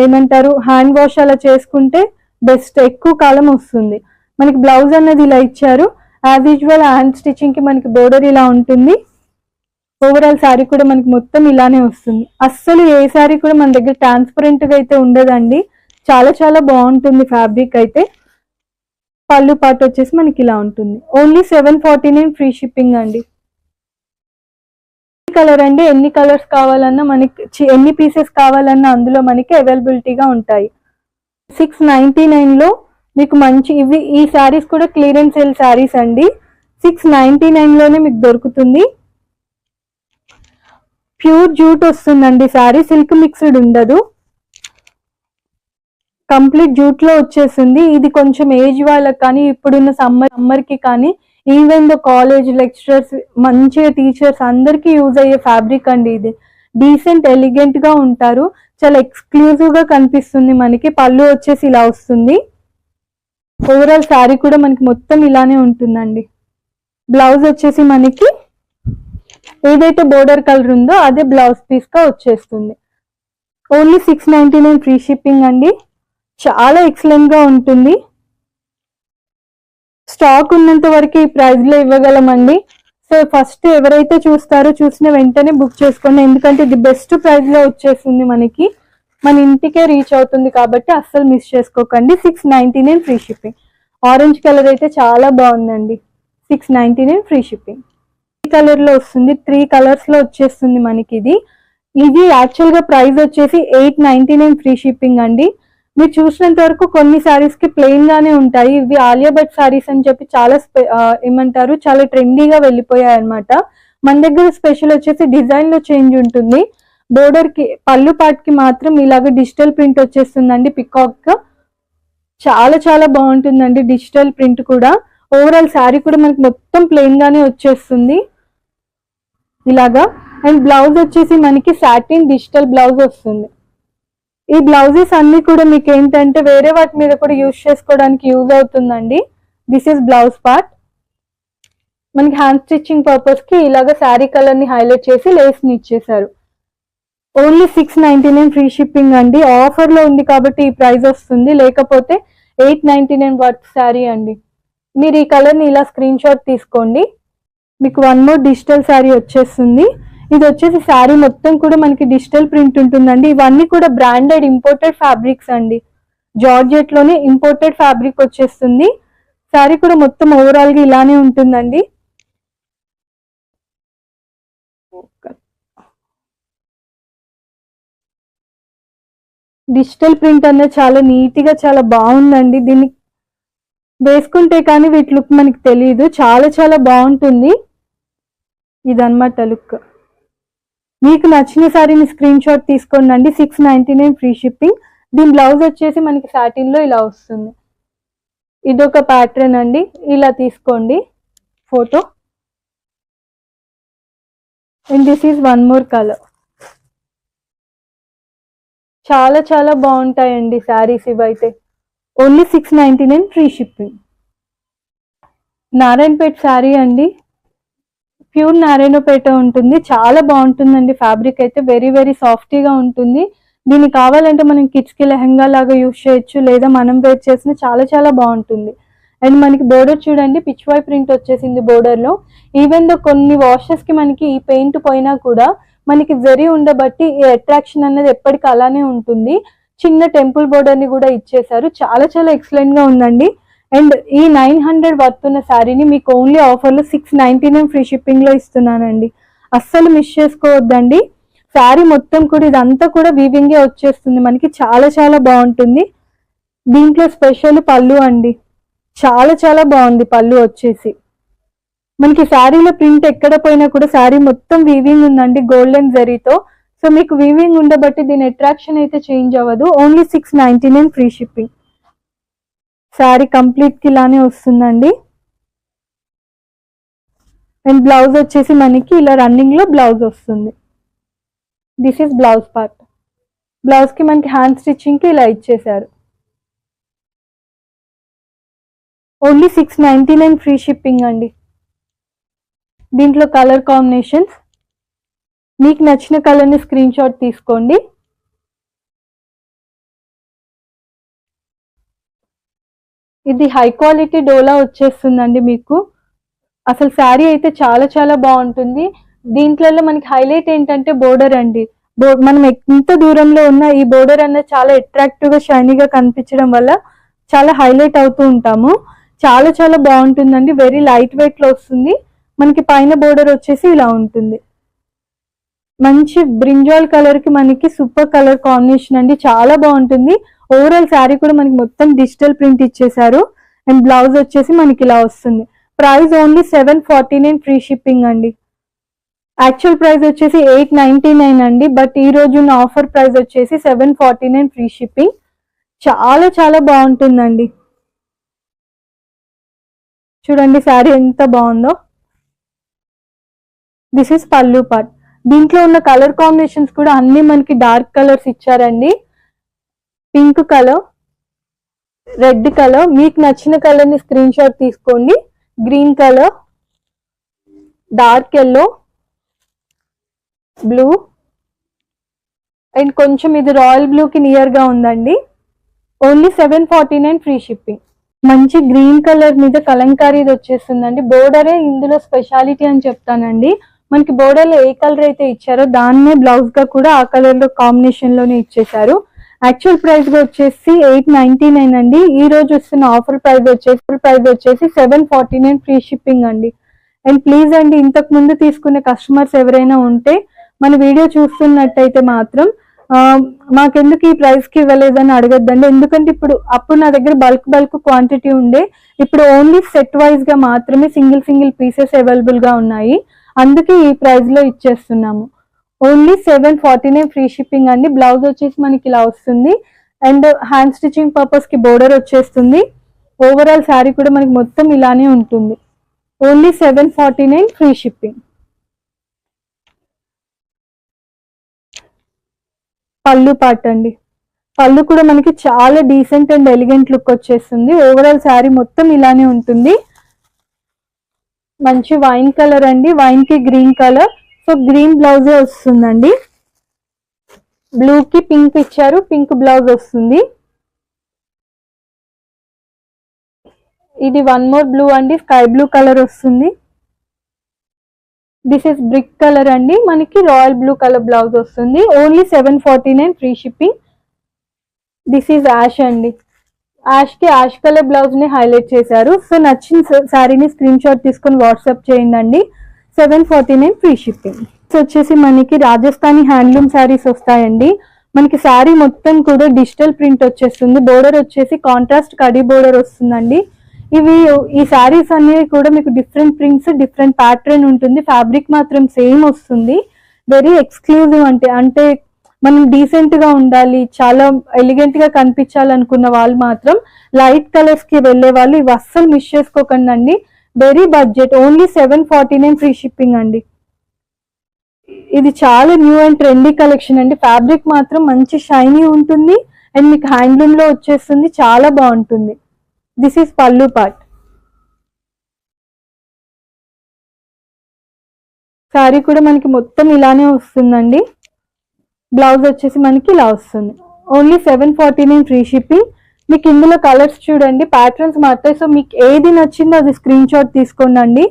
ఏమంటారు హ్యాండ్ వాష్ అలా చేసుకుంటే బెస్ట్, ఎక్కువ కాలం వస్తుంది. మనకి బ్లౌజ్ అనేది ఇలా ఇచ్చారు. యాజ్ యూజువల్ హ్యాండ్ స్టిచ్చింగ్ కి మనకి బోర్డర్ ఇలా ఉంటుంది. ఓవరాల్ శారీ కూడా మనకి మొత్తం ఇలానే వస్తుంది. అస్సలు ఏ శారీ కూడా మన దగ్గర ట్రాన్స్పరెంట్ గా అయితే ఉండదండి. చాలా చాలా బాగుంటుంది ఫ్యాబ్రిక్ అయితే. పళ్ళు పార్ట్ వచ్చేసి మనకి ఇలా ఉంటుంది. ఓన్లీ 749 ఫ్రీ షిప్పింగ్ అండి. కలర్ అండి, ఎన్ని కలర్స్ కావాలన్నా మనకి ఎన్ని పీసెస్ కావాలన్నా అందులో మనకి అవైలబిలిటీగా ఉంటాయి. 699 లో మీకు మంచి ఈ శారీస్ కూడా క్లియరెన్స్ సేల్ శారీస్ అండి. 699 లోనే మీకు దొరుకుతుంది. ప్యూర్ జూట్ వస్తుందండి శారీ, సిల్క్ మిక్స్డ్ ఉండదు, కంప్లీట్ జూట్ లో వచ్చేసింది. ఇది కొంచెం ఏజ్ వాళ్ళకి కానీ ఇప్పుడున్న సమ్మర్ కి కానీ ఈవెన్ ద కాలేజ్ లెక్చరర్స్ మంచిగా టీచర్స్ అందరికి యూజ్ అయ్యే ఫ్యాబ్రిక్ అండి. ఇది డీసెంట్ ఎలిగెంట్ గా ఉంటారు, చాలా ఎక్స్క్లూజివ్ గా కనిపిస్తుంది. మనకి పళ్ళు వచ్చేసి ఇలా వస్తుంది. ఓవరాల్ శారీ కూడా మనకి మొత్తం ఇలానే ఉంటుందండి. బ్లౌజ్ వచ్చేసి మనకి ఏదైతే బోర్డర్ కలర్ ఉందో అదే బ్లౌజ్ పీస్ గా వచ్చేస్తుంది. ఓన్లీ 699 ఫ్రీ షిప్పింగ్ అండి. చాలా ఎక్సలెంట్ గా ఉంటుంది. స్టాక్ ఉన్నంత వరకు ఈ ప్రైస్ లో ఇవ్వగలమండి. సో ఫస్ట్ ఎవరైతే చూస్తారో చూసిన వెంటనే బుక్ చేసుకోండి, ఎందుకంటే ఇది బెస్ట్ ప్రైస్ లో వచ్చేస్తుంది. మనకి మన ఇంటికే రీచ్ అవుతుంది కాబట్టి అస్సలు మిస్ చేసుకోకండి. 699 ఫ్రీ షిప్పింగ్. ఆరెంజ్ కలర్ అయితే చాలా బాగుందండి. 699 ఫ్రీ షిప్పింగ్. ఈ కలర్ లో వస్తుంది, 3 కలర్స్ లో వచ్చేస్తుంది మనకి. ఇది యాక్చువల్ గా ప్రైస్ వచ్చేసి 899 ఫ్రీ షిప్పింగ్ అండి. మీరు చూసినంత వరకు కొన్ని సారీస్ కి ప్లెయిన్ గానే ఉంటాయి. ఇవి ఆలియా భట్ సారీస్ అని చెప్పి చాలా ఏమంటారు చాలా ట్రెండీగా వెళ్ళిపోయాయి అనమాట. మన దగ్గర స్పెషల్ వచ్చేసి డిజైన్ లో చేంజ్ ఉంటుంది. బోర్డర్ కి పళ్ళు పార్ట్ కి మాత్రం ఇలాగ డిజిటల్ ప్రింట్ వచ్చేస్తుందండి, పికాక్. చాలా చాలా బాగుంటుందండి డిజిటల్ ప్రింట్ కూడా. ఓవరాల్ శారీ కూడా మనకి మొత్తం ప్లెయిన్ గానే వచ్చేస్తుంది ఇలాగా. అండ్ బ్లౌజ్ వచ్చేసి మనకి సాటిన్ డిజిటల్ బ్లౌజ్ వస్తుంది. ఈ బ్లౌజెస్ అన్ని కూడా మీకు ఏంటంటే వేరే వాటి మీద కూడా యూజ్ చేసుకోవడానికి యూజ్ అవుతుందండి. This is blouse part. మనకి హ్యాండ్ స్టిచ్చింగ్ పర్పస్ కి ఇలాగ శారీ కలర్ ని హైలైట్ చేసి లేస్ ని ఇచ్చేసారు. ఓన్లీ 699 ఫ్రీ షిప్పింగ్ అండి. ఆఫర్ లో ఉంది కాబట్టి ఈ ప్రైస్ వస్తుంది, లేకపోతే 899 వర్త్ శారీ అండి. మీరు ఈ కలర్ ని ఇలా స్క్రీన్ షాట్ తీసుకోండి. మీకు 1 మోర్ డిజిటల్ శారీ వచ్చేస్తుంది. ఇది వచ్చేసి శారీ మొత్తం కూడా మనకి డిజిటల్ ప్రింట్ ఉంటుందండి. ఇవన్నీ కూడా బ్రాండెడ్ ఇంపోర్టెడ్ ఫ్యాబ్రిక్స్ అండి. జార్జెట్ లోనే ఇంపోర్టెడ్ ఫ్యాబ్రిక్ వచ్చేస్తుంది. శారీ కూడా మొత్తం ఓవరాల్ గా ఇలానే ఉంటుందండి. డిజిటల్ ప్రింట్ అనేది చాలా నీట్ గా చాలా బాగుందండి. దీన్ని వేసుకుంటే కానీ వీటి లుక్ మనకి తెలియదు, చాలా చాలా బాగుంటుంది. ఇదన్నమాట లుక్. మీకు నచ్చిన సారీని స్క్రీన్ షాట్ తీసుకోండి. 699 ఫ్రీ షిప్పింగ్. దీని బ్లౌజ్ వచ్చేసి మనకి సాటిన్ లో ఇలా వస్తుంది. ఇదొక ప్యాటర్న్ అండి, ఇలా తీసుకోండి photo. And this is 1 more colour. చాలా చాలా బాగుంటాయండి శారీస్ ఇవైతే. Only 699 free shipping. Narayanpet sari అండి, ప్యూర్ నారాయణపేట ఉంటుంది. చాలా బాగుంటుందండి ఫ్యాబ్రిక్ అయితే, వెరీ వెరీ సాఫ్టీగా ఉంటుంది. దీన్ని కావాలంటే మనం కిడ్స్కి లెహంగా లాగా యూజ్ చేయొచ్చు, లేదా మనం వేర్ చేసిన చాలా చాలా బాగుంటుంది. అండ్ మనకి బోర్డర్ చూడండి, పిచ్వాయ్ ప్రింట్ వచ్చేసింది బోర్డర్లో. ఈవెన్ దో కొన్ని వాషెస్కి మనకి ఈ పెయింట్ పోయినా కూడా మనకి జరీ ఉండబట్టి ఈ అట్రాక్షన్ అనేది ఎప్పటికీ అలానే ఉంటుంది. చిన్న టెంపుల్ బోర్డర్ని కూడా ఇచ్చేసారు, చాలా చాలా ఎక్సలెంట్గా ఉందండి. అండ్ ఈ 900 వర్త్ ఉన్న శారీని మీకు ఓన్లీ ఆఫర్లో 699 ఫ్రీ షిప్పింగ్లో ఇస్తున్నానండి. అస్సలు మిస్ చేసుకోవద్దండి. శారీ మొత్తం కూడా ఇదంతా కూడా వీవింగే వచ్చేస్తుంది మనకి, చాలా చాలా బాగుంటుంది. దీంట్లో స్పెషల్ పళ్ళు అండి, చాలా చాలా బాగుంది పళ్ళు వచ్చేసి. మనకి శారీలో ప్రింట్ ఎక్కడ పోయినా కూడా శారీ మొత్తం వీవింగ్ ఉందండి గోల్డెన్ జరీతో. సో మీకు వీవింగ్ ఉండబట్టి దీని అట్రాక్షన్ అయితే చేంజ్ అవ్వదు. Only 699 free shipping. Sari complete కి ఇలానే వస్తుందండి. అండ్ బ్లౌజ్ వచ్చేసి మనకి ఇలా రన్నింగ్ లో బ్లౌజ్ వస్తుంది. This is blouse part. Blouse కి మనకి హ్యాండ్ స్టిచ్చింగ్ కి ఇలా ఇచ్చేసారు. ఓన్లీ 699 ఫ్రీ షిప్పింగ్ అండి. దీంట్లో కలర్ కాంబినేషన్స్, మీకు నచ్చిన కలర్ని స్క్రీన్ షాట్ తీసుకోండి. ఇది హై క్వాలిటీ డోలా వచ్చేస్తుందండి మీకు. అసలు శారీ అయితే చాలా చాలా బాగుంటుంది. దీంట్లో మనకి హైలైట్ ఏంటంటే బోర్డర్ అండి. మనం ఎంత దూరంలో ఉన్నా ఈ బోర్డర్ అన్నది చాలా అట్రాక్టివ్ గా షైనీగా కనిపించడం వల్ల చాలా హైలైట్ అవుతూ ఉంటాము. చాలా చాలా బాగుంటుందండి. వెరీ లైట్ వెయిట్ లో వస్తుంది. మనకి పైన బోర్డర్ వచ్చేసి ఇలా ఉంటుంది. మంచి బ్రింజాల్ కలర్ కి మనకి సూపర్ కలర్ కాంబినేషన్ అండి, చాలా బాగుంటుంది. ఓవరాల్ శారీ కూడా మనకి మొత్తం డిజిటల్ ప్రింట్ ఇచ్చేసారు. అండ్ బ్లౌజ్ వచ్చేసి మనకి ఇలా వస్తుంది. ప్రైస్ ఓన్లీ 749 ఫ్రీ షిప్పింగ్ అండి. యాక్చువల్ ప్రైస్ వచ్చేసి 899 అండి, బట్ ఈ రోజు ఉన్న ఆఫర్ ప్రైస్ వచ్చేసి 749 ఫ్రీ షిప్పింగ్. చాలా చాలా బాగుంటుందండి. చూడండి శారీ ఎంత బాగుందో. దిస్ ఇస్ పల్లు పార్ట్. దీంట్లో ఉన్న కలర్ కాంబినేషన్స్ కూడా అన్ని మనకి డార్క్ కలర్స్ ఇచ్చారండి. పింక్ కలర్, రెడ్ కలర్, మీకు నచ్చిన కలర్ ని స్క్రీన్ షాట్ తీసుకోండి. Green colour, dark yellow, blue, and కొంచెం ఇది రాయల్ బ్లూ కి నియర్ గా ఉందండి. Only 749 free shipping. మంచి గ్రీన్ కలర్ మీద కలంకారీది వచ్చేస్తుందండి. బోర్డరే ఇందులో స్పెషాలిటీ అని చెప్తానండి. మనకి బోర్డర్ లో ఏ కలర్ అయితే ఇచ్చారో దాన్నే బ్లౌజ్ గా కూడా ఆ కలర్ లో కాంబినేషన్ లోనే ఇచ్చేసారు. యాక్చువల్ ప్రైస్ వచ్చేసి 899 అండి. ఈ రోజు వస్తున్న ఆఫర్ ప్రైస్ వచ్చేసి 749 ఫ్రీ షిప్పింగ్ అండి. అండ్ ప్లీజ్ అండి, ఇంతకు ముందు తీసుకునే కస్టమర్స్ ఎవరైనా ఉంటే మన వీడియో చూస్తున్నట్టయితే మాత్రం మాకెందుకు ఈ ప్రైస్ కి ఇవ్వలేదని అడగద్దండి. ఎందుకంటే అప్పుడు నా దగ్గర బల్క్ క్వాంటిటీ ఉండే, ఇప్పుడు ఓన్లీ సెట్ వైజ్ గా మాత్రమే సింగిల్ పీసెస్ అవైలబుల్ గా ఉన్నాయి. అందుకే ఈ ప్రైస్ లో ఇచ్చేస్తున్నాము. ఓన్లీ 749 ఫ్రీ షిప్పింగ్ అండి. బ్లౌజ్ వచ్చేసి మనకి ఇలా వస్తుంది. అండ్ హ్యాండ్ స్టిచ్చింగ్ పర్పస్ కి బోర్డర్ వచ్చేస్తుంది. ఓవరాల్ శారీ కూడా మనకి మొత్తం ఇలానే ఉంటుంది. Only 749 free shipping. పళ్ళు పార్ట్ అండి. పళ్ళు కూడా మనకి చాలా డీసెంట్ అండ్ ఎలిగెంట్ లుక్ వచ్చేస్తుంది. ఓవరాల్ శారీ మొత్తం ఇలానే ఉంటుంది. మంచి వైన్ కలర్ అండి, వైన్ కి గ్రీన్ కలర్. సో గ్రీన్ బ్లౌజే వస్తుందండి. బ్లూ కి పింక్ ఇచ్చారు, పింక్ బ్లౌజ్ వస్తుంది. ఇది వన్ మోర్ బ్లూ అండి, స్కై బ్లూ కలర్ వస్తుంది. దిస్ ఇస్ బ్రిక్ కలర్ అండి, మనకి రాయల్ బ్లూ కలర్ బ్లౌజ్ వస్తుంది. Only 749 free shipping. This is ash అండి. యాష్ కి యాష్ కలర్ బ్లౌజ్ ని హైలైట్ చేశారు. సో నచ్చిన శారీని స్క్రీన్ షాట్ తీసుకొని వాట్సాప్ చేయండి. 749 ఫ్రీ షిప్పింగ్. వచ్చేసి మనకి రాజస్థానీ హ్యాండ్లూమ్ శారీస్ వస్తాయండి. మనకి శారీ మొత్తం కూడా డిజిటల్ ప్రింట్ వచ్చేస్తుంది. బోర్డర్ వచ్చేసి కాంట్రాస్ట్ కడీ బోర్డర్ వస్తుందండి. ఈ శారీస్ అనేవి కూడా మీకు డిఫరెంట్ ప్రింట్స్, డిఫరెంట్ ప్యాటర్న్ ఉంటుంది. ఫ్యాబ్రిక్ మాత్రం సేమ్ వస్తుంది. వెరీ ఎక్స్క్లూజివ్ అంటే మనం డీసెంట్ గా ఉండాలి, చాలా ఎలిగెంట్ గా కనిపించాలనుకున్న వాళ్ళు మాత్రం లైట్ కలర్స్ కి వెళ్లే వాళ్ళు ఇవి అస్సలు మిస్ చేసుకోకండి. Very budget. Only 749 free shipping అండి. ఇది చాలా న్యూ అండ్ ట్రెండీ కలెక్షన్ అండి. ఫ్యాబ్రిక్ మాత్రం మంచి షైనీ ఉంటుంది అండ్ మీకు హ్యాండ్లూమ్ లో వచ్చేస్తుంది, చాలా బాగుంటుంది. This is pallu part. Sari కూడా మనకి మొత్తం ఇలానే వస్తుందండి. బ్లౌజ్ వచ్చేసి మనకి ఇలా వస్తుంది. Only 749 free shipping. మీకు ఇందులో కలర్స్ చూడండి, ప్యాటర్న్స్ మారుతాయి. సో మీకు ఏది నచ్చిందో అది స్క్రీన్ షాట్ తీసుకోండి.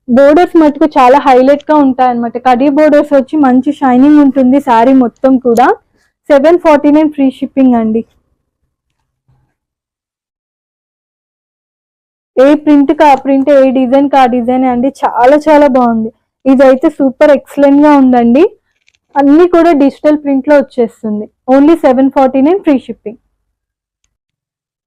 బోర్డర్స్ మటుకు చాలా హైలైట్ గా ఉంటాయి అనమాట. కడీ బోర్డర్స్ వచ్చి మంచి షైనింగ్ ఉంటుంది శారీ మొత్తం కూడా. 749 ఫ్రీ షిప్పింగ్ అండి. ఏ ప్రింట్ కా ప్రింట్, ఏ డిజైన్ కా డిజైన్ అండి. చాలా చాలా బాగుంది. ఇదైతే సూపర్ ఎక్సలెంట్ గా ఉందండి. అన్ని కూడా డిజిటల్ ప్రింట్ లో వచ్చేస్తుంది. Only 749 free shipping.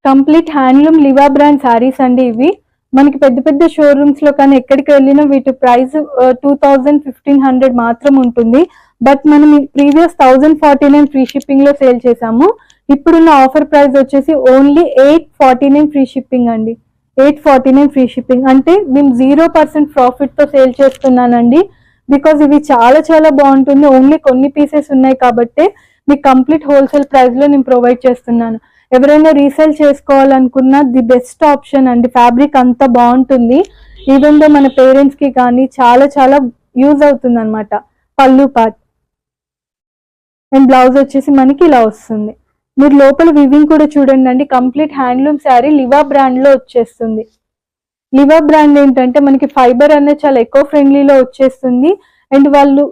Complete handloom Liva brand saris అండి ఇవి. మనకి పెద్ద పెద్ద షోరూమ్స్ లో కానీ ఎక్కడికి వెళ్ళినా వీటి ప్రైస్ 2000-1500 మాత్రం ఉంటుంది. బట్ మనం ప్రీవియస్ 1049 ఫ్రీ షిప్పింగ్ లో సేల్ చేసాము. ఇప్పుడున్న ఆఫర్ ప్రైస్ వచ్చేసి ఓన్లీ 849 ఫ్రీ షిప్పింగ్ అండి. 849 ఫ్రీ షిప్పింగ్ అంటే మేము 0% ప్రాఫిట్ తో సేల్ చేస్తున్నానండి. బికాజ్ ఇవి చాలా చాలా బాగుంటుంది. ఓన్లీ కొన్ని పీసెస్ ఉన్నాయి కాబట్టి మీకు కంప్లీట్ హోల్సేల్ ప్రైస్ లో నేను ప్రొవైడ్ చేస్తున్నాను. ఎవరైనా రీసేల్ చేసుకోవాలనుకున్నా ది బెస్ట్ ఆప్షన్ అండి. ఫ్యాబ్రిక్ అంతా బాగుంటుంది. ఈవెన్ దో మన పేరెంట్స్ కి కానీ చాలా చాలా యూజ్ అవుతుంది అనమాట. పళ్ళు పార్ట్ అండ్ బ్లౌజ్ వచ్చేసి మనకి ఇలా వస్తుంది. మీరు లోపల వివింగ్ కూడా చూడండి అండి. Complete handloom sari Liva brand లో వచ్చేస్తుంది. లివా బ్రాండ్ ఏంటంటే మనకి ఫైబర్ అనేది చాలా ఎకో ఫ్రెండ్లీలో వచ్చేస్తుంది. అండ్ వాళ్ళు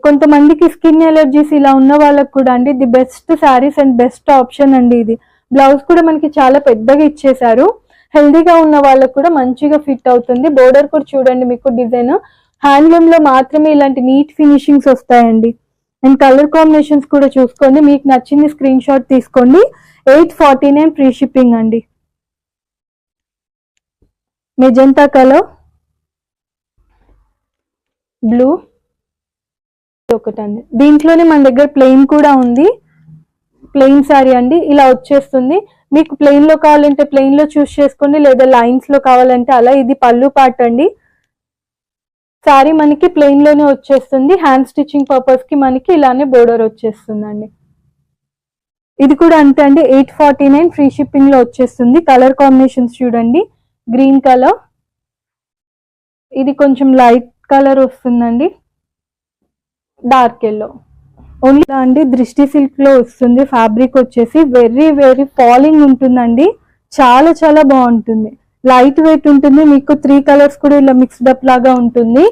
కొంతమందికి స్కిన్ ఎలర్జీస్ ఇలా ఉన్న వాళ్ళకి కూడా అండి the best saris and best option అండి ఇది. బ్లౌజ్ కూడా మనకి చాలా పెద్దగా ఇచ్చేసారు. హెల్దీగా ఉన్న వాళ్ళకి కూడా మంచిగా ఫిట్ అవుతుంది. బోర్డర్ కూడా చూడండి, మీకు డిజైన్ హ్యాండ్లూమ్ లో మాత్రమే ఇలాంటి నీట్ ఫినిషింగ్స్ వస్తాయండి. అండ్ కలర్ కాంబినేషన్స్ కూడా చూసుకోండి. మీకు నచ్చింది స్క్రీన్ షాట్ తీసుకోండి. 849 ఫ్రీ షిప్పింగ్ అండి. మెజంతా కలర్, బ్లూ ఒకటండి. దీంట్లోనే మన దగ్గర ప్లెయిన్ కూడా ఉంది. ప్లెయిన్ శారీ అండి ఇలా వచ్చేస్తుంది. మీకు ప్లెయిన్ లో కావాలంటే ప్లెయిన్ లో చూస్ చేసుకోండి, లేదా లైన్స్ లో కావాలంటే అలా. ఇది పళ్ళు పార్ట్ అండి. శారీ మనకి ప్లెయిన్ లోనే వచ్చేస్తుంది. హ్యాండ్ స్టిచ్చింగ్ పర్పస్ కి మనకి ఇలానే బోర్డర్ వచ్చేస్తుందండి. ఇది కూడా అంతే అండి. 849 ఫ్రీ షిప్పింగ్ లో వచ్చేస్తుంది. కలర్ కాంబినేషన్స్ చూడండి, గ్రీన్ కలర్, ఇది కొంచెం లైట్ కలర్ వస్తుందండి, డార్క్ ఎల్లో. ఓన్లీ అండి దృష్టి సిల్క్ లో వస్తుంది. ఫ్యాబ్రిక్ వచ్చేసి వెరీ వెరీ ఫాలింగ్ ఉంటుందండి. చాలా చాలా బాగుంటుంది. లైట్ వెయిట్ ఉంటుంది. మీకు 3 కలర్స్ కూడా ఇలా మిక్స్డ్ అప్ లాగా ఉంటుంది.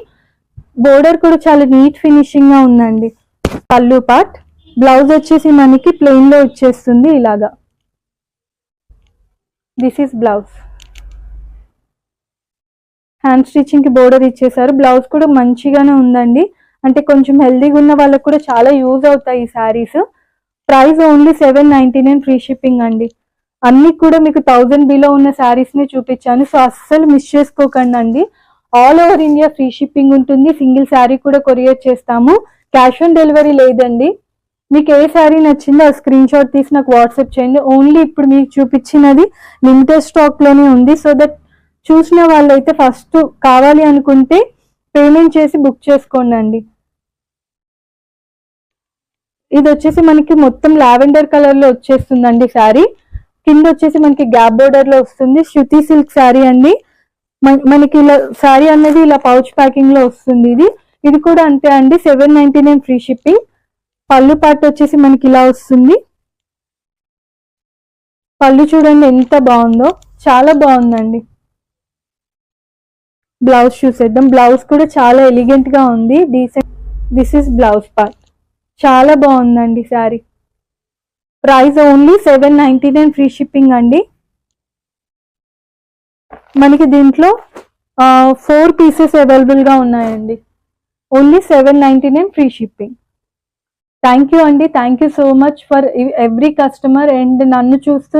బోర్డర్ కూడా చాలా నీట్ ఫినిషింగ్ గా ఉందండి. పళ్ళు పార్ట్, బ్లౌజ్ వచ్చేసి మనకి ప్లెయిన్ లో వచ్చేస్తుంది ఇలాగా. This is blouse. Hand stitching కి బోర్డర్ ఇచ్చేసారు. బ్లౌజ్ కూడా మంచిగానే ఉందండి. అంటే కొంచెం హెల్దీగా ఉన్న వాళ్ళకి కూడా చాలా యూజ్ అవుతాయి ఈ saris. Price only 799 free shipping అండి. అన్ని కూడా మీకు 1000 బిలో ఉన్న శారీస్ ని చూపించాను. సో అస్సలు మిస్ చేసుకోకండి అండి. All over India free shipping ఉంటుంది. సింగిల్ శారీ కూడా కొరియర్ చేస్తాము. క్యాష్ ఆన్ డెలివరీ లేదండి. మీకు ఏ శారీ నచ్చిందో ఆ స్క్రీన్ షాట్ తీసి నాకు వాట్సాప్ చేయండి. ఓన్లీ ఇప్పుడు మీకు చూపించినది లిమిటెడ్ స్టాక్ లోనే ఉంది. సో దట్ చూసిన వాళ్ళైతే ఫస్ట్ కావాలి అనుకుంటే పేమెంట్ చేసి బుక్ చేసుకోండి అండి. ఇది వచ్చేసి మనకి మొత్తం లావెండర్ కలర్ లో వచ్చేస్తుందండి శారీ. కింద వచ్చేసి మనకి గ్యాప్ బోర్డర్ లో వస్తుంది. శృతి సిల్క్ శారీ అండి. మనకి ఇలా శారీ అనేది ఇలా పౌచ్ ప్యాకింగ్ లో వస్తుంది. ఇది కూడా అంతే అండి. 799 ఫ్రీ షిప్పింగ్. పళ్ళు పార్ట్ వచ్చేసి మనకి ఇలా వస్తుంది. పళ్ళు చూడండి ఎంత బాగుందో, చాలా బాగుందండి. బ్లౌజ్ చూసేద్దాం. బ్లౌజ్ కూడా చాలా ఎలిగెంట్ గా ఉంది, decent. This is blouse part. చాలా బాగుందండి sari. Price only 799 free shipping అండి. మనకి దీంట్లో 4 పీసెస్ అవైలబుల్ గా ఉన్నాయండి. Only 799 free shipping. Thank you అండి. Thank you so much for every customer. And నన్ను చూస్తూ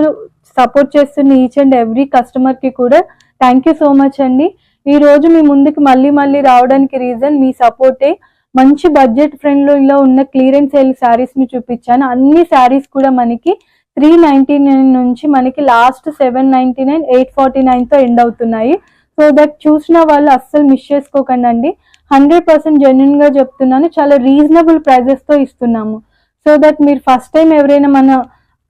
సపోర్ట్ చేస్తున్న ఈచ్ అండ్ ఎవ్రీ కస్టమర్ కి కూడా థ్యాంక్ యూ సో మచ్ అండి. ఈ రోజు మీ ముందుకు మళ్ళీ రావడానికి రీజన్ మీ సపోర్టే. మంచి బడ్జెట్ ఫ్రెండ్లీలో ఉన్న క్లియరెన్స్ సేల్ శారీస్ ని చూపించాను. అన్ని శారీస్ కూడా మనకి 399 నుంచి మనకి లాస్ట్ 799, 849 తో ఎండ్ అవుతున్నాయి. సో దట్ చూసిన వాళ్ళు అస్సలు మిస్ చేసుకోకండి అండి. 100% జెన్యున్ గా చెప్తున్నాను. చాలా రీజనబుల్ ప్రైజెస్ తో ఇస్తున్నాము. సో దట్ మీరు ఫస్ట్ టైం ఎవరైనా మన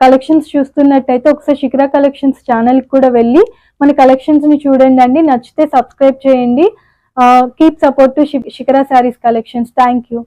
కలెక్షన్స్ చూస్తున్నట్టయితే ఒకసారి శిఖరా కలెక్షన్స్ ఛానల్ కి కూడా వెళ్ళి మన కలెక్షన్స్ ని చూడండి అండి. నచ్చితే సబ్స్క్రైబ్ చేయండి. Keep support to Shikhara saris collections. Thank you.